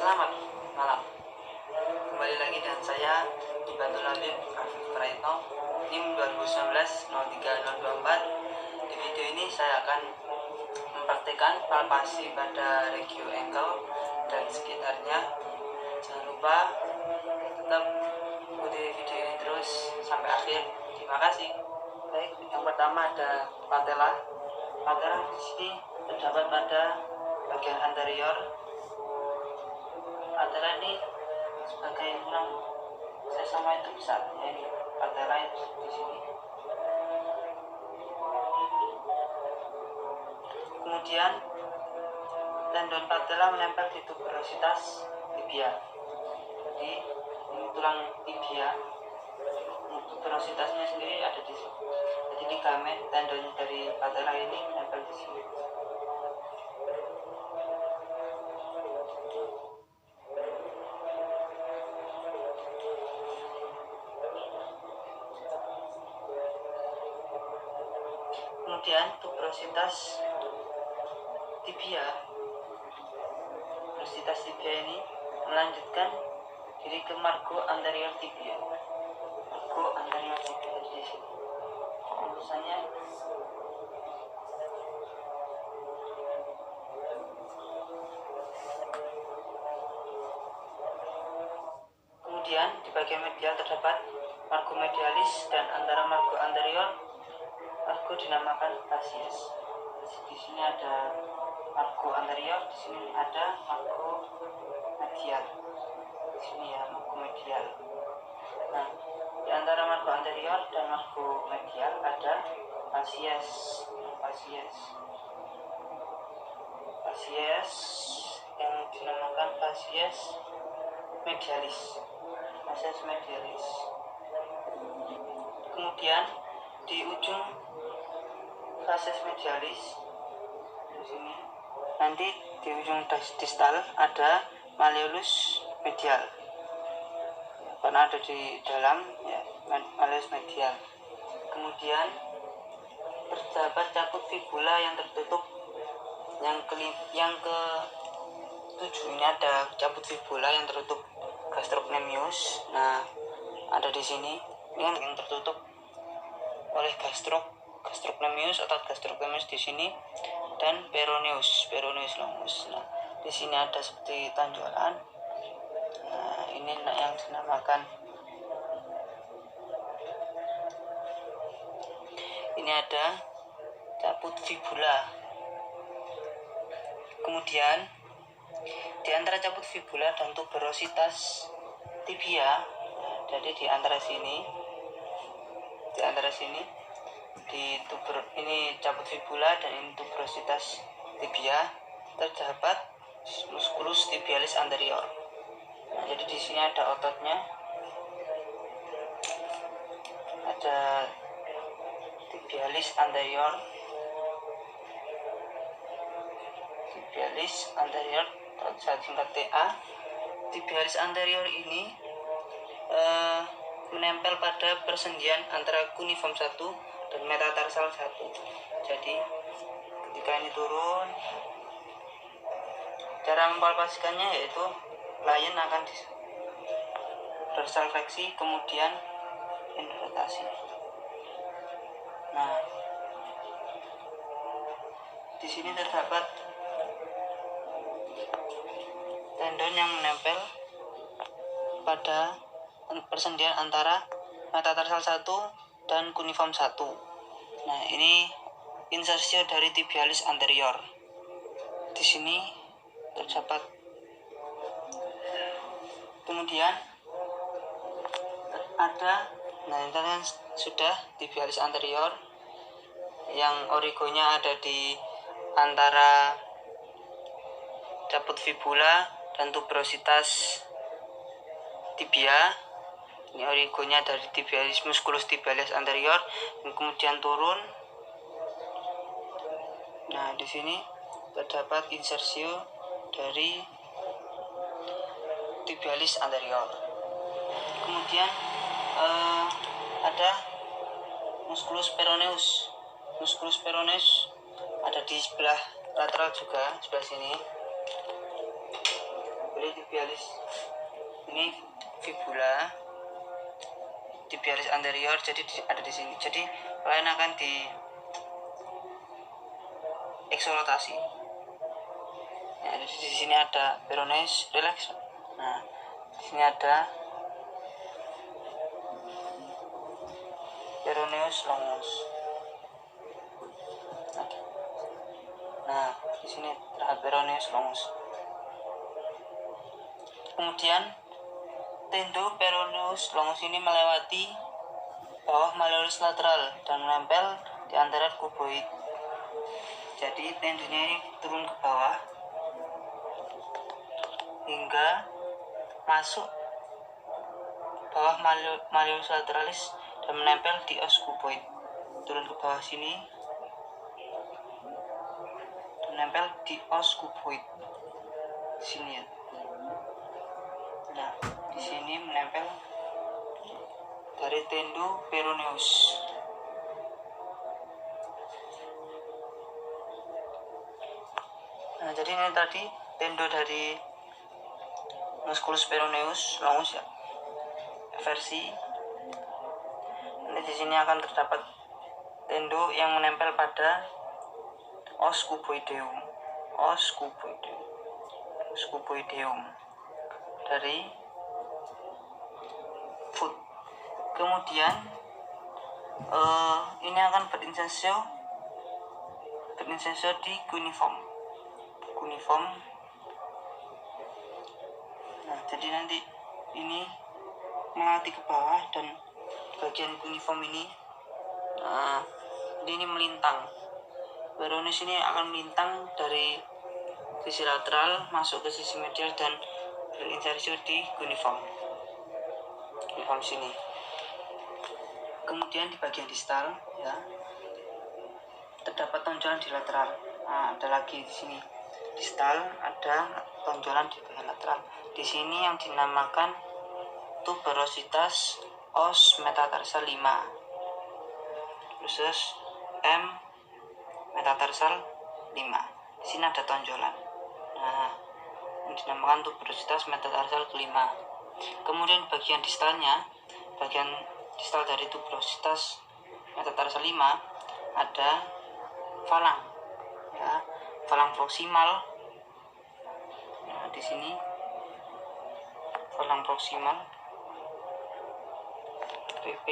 Selamat malam. Kembali lagi dengan saya Ibatul Labib Afif Praitno, NIM 2019-03-024. Di video ini saya akan mempraktikkan palpasi pada regio ankle dan sekitarnya. Jangan lupa tetap ikuti video ini terus sampai akhir. Terima kasih. Baik, yang pertama ada patella. Patella di sini terdapat pada bagian anterior. Patella ini sebagai tulang sesama itu besar, ya ini patella itu di sini. Kemudian tendon patella menempel di tuberositas tibia. Jadi ini tulang tibia, tuberositasnya sendiri ada di sini. Jadi ligamen tendon dari patella ini menempel di sini. Kemudian tuberositas tibia ini melanjutkan diri ke margo anterior tibia. Margo anterior tibia di sini. Tulisannya kemudian di bagian medial terdapat margo medialis dan antara margo anterior margo dinamakan fascies. Di sini ada margo anterior, di sini ada margo medial. Di sini ya margo medial. Nah, di antara margo anterior dan margo medial ada fascies. Fascies yang dinamakan fascies medialis. Fascies medialis. Kemudian di ujung fascies medialis di sini, nanti di ujung distal ada malleolus medial, ya, karena ada di dalam ya, malleolus medial. Kemudian terdapat cabut fibula yang tertutup. Yang ke 7 ini ada cabut fibula yang tertutup gastrocnemius. Nah, ada di sini. Ini yang tertutup oleh gastrocnemius atau gastrocnemius di sini, dan peroneus longus. Nah, di sini ada seperti tonjolan. Nah, ini yang dinamakan, ini ada cabut fibula. Kemudian di antara cabut fibula dan tuberositas tibia, jadi di antara sini ini cabut fibula dan ini tuberositas tibia, terdapat musculus tibialis anterior. Nah, jadi di sini ada ototnya, ada tibialis anterior, saya singkat TA. Tibialis anterior ini menempel pada persendian antara cuneiform 1 dan metatarsal 1. Jadi ketika ini turun, cara mempalpasikannya yaitu klien akan dorsal fleksi kemudian invertasi. Nah, di sini terdapat tendon yang menempel pada persendian antara metatarsal 1 dan cuneiform 1. Nah, ini insersio dari tibialis anterior. Di sini terdapat. Kemudian ada, nah ini kan sudah tibialis anterior yang origonya ada di antara cabut fibula dan tuberositas tibia. Ini origonya dari tibialis musculus tibialis anterior, dan kemudian turun. Nah, di sini terdapat insersio dari tibialis anterior. Kemudian ada musculus peroneus. Musculus peroneus ada di sebelah lateral juga, sebelah sini. Jadi tibialis ini fibula, tibialis anterior, jadi ada di sini. Jadi kalian akan di eksolotasi. Nah, jadi di sini ada peroneus relax. Nah, di sini ada peroneus longus. Nah, di sini terdapat peroneus longus. Kemudian tendo peroneus longus ini melewati bawah malleolus lateral dan menempel di antara kuboid. Jadi tendonya ini turun ke bawah hingga masuk bawah malleolus lateralis dan menempel di os kuboid. Turun ke bawah sini, menempel di os kuboid sini ya. Nah, di sini menempel dari tendo peroneus. Nah, jadi ini tadi tendo dari musculus peroneus longus ya, versi. Nanti di sini akan terdapat tendo yang menempel pada os cuboideum, dari foot. Kemudian ini akan berinsertio di cuneiform. Nah, jadi nanti ini melewati ke bawah dan bagian cuneiform ini, ini melintang. Peroneus ini akan melintang dari sisi lateral masuk ke sisi medial dan berinsertio di cuneiform sini. Kemudian di bagian distal ya, terdapat tonjolan di lateral. Nah, ada lagi di sini distal, ada tonjolan di bagian lateral. Di sini yang dinamakan tuberositas os metatarsal 5 khusus M metatarsal 5. Di sini ada tonjolan. Nah, yang dinamakan tuberositas metatarsal kelima. Kemudian bagian distalnya, bagian distal dari tuberositas metatarsal 5 ada falang ya, falang proksimal. Nah, di sini falang proksimal PP.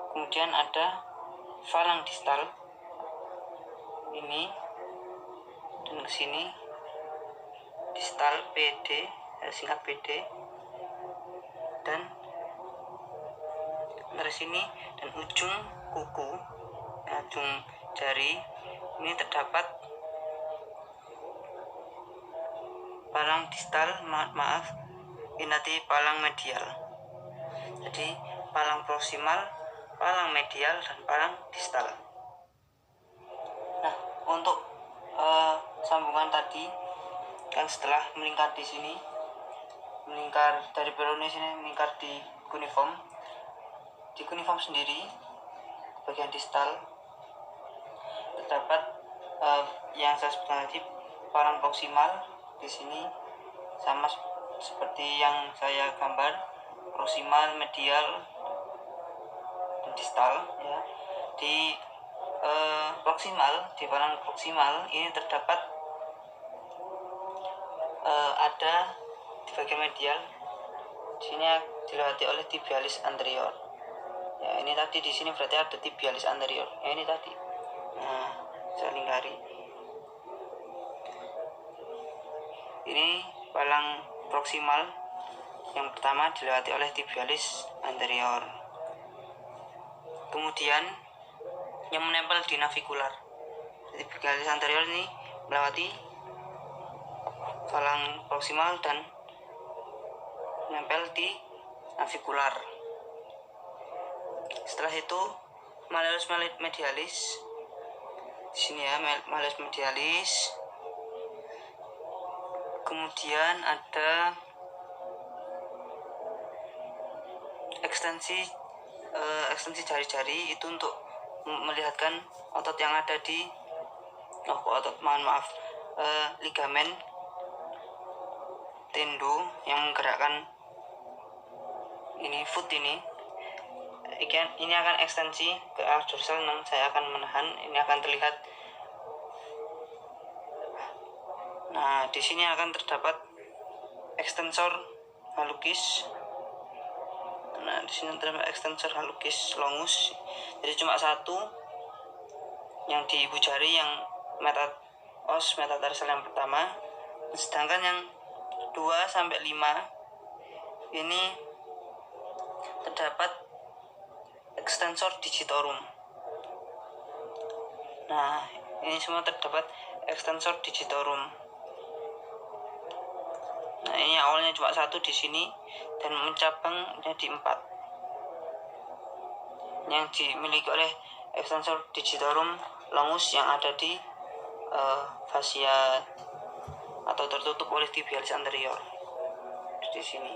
Kemudian ada falang distal ini dan ke sini distal PD, singkat PD, dan dari sini dan ujung kuku, ujung jari ini terdapat palang distal, ini nanti palang medial. Jadi palang proksimal, palang medial, dan palang distal. Nah, untuk sambungan tadi kan setelah melingkar di sini, melingkar dari peroneus ini melingkar di cuneiform. Di cuneiform sendiri bagian distal terdapat yang saya sebutkan tadi palang proksimal. Di sini sama seperti yang saya gambar, proksimal, medial, dan distal ya. Di proksimal, di palang proksimal ini terdapat ada di bagian medial. Di sini dilewati oleh tibialis anterior. Ya, ini tadi di sini berarti ada tibialis anterior. Ya, ini tadi. Nah, saya lingkari. Ini palang proksimal yang pertama dilewati oleh tibialis anterior. Kemudian yang menempel di navicular. Tibialis anterior ini melewati falang proksimal dan menempel di navicular. Setelah itu malleolus medialis. Di sini ya, malleolus medialis. Kemudian ada ekstensi jari-jari, itu untuk melihatkan otot yang ada di ligamen tendo yang menggerakkan ini foot ini akan ekstensi ke arah dorsal. Saya akan menahan, ini akan terlihat. Nah, di sini akan terdapat ekstensor halukis. Nah, di sini terdapat ekstensor halukis longus. Jadi cuma satu yang di ibu jari, yang os metatarsal yang pertama. Sedangkan yang 2 sampai 5 ini terdapat ekstensor digitorum. Nah, ini semua terdapat ekstensor digitorum. Nah, ini awalnya cuma satu di sini dan mencabang menjadi 4. Yang dimiliki oleh ekstensor digitorum longus yang ada di fascia atau tertutup oleh tibialis anterior di sini.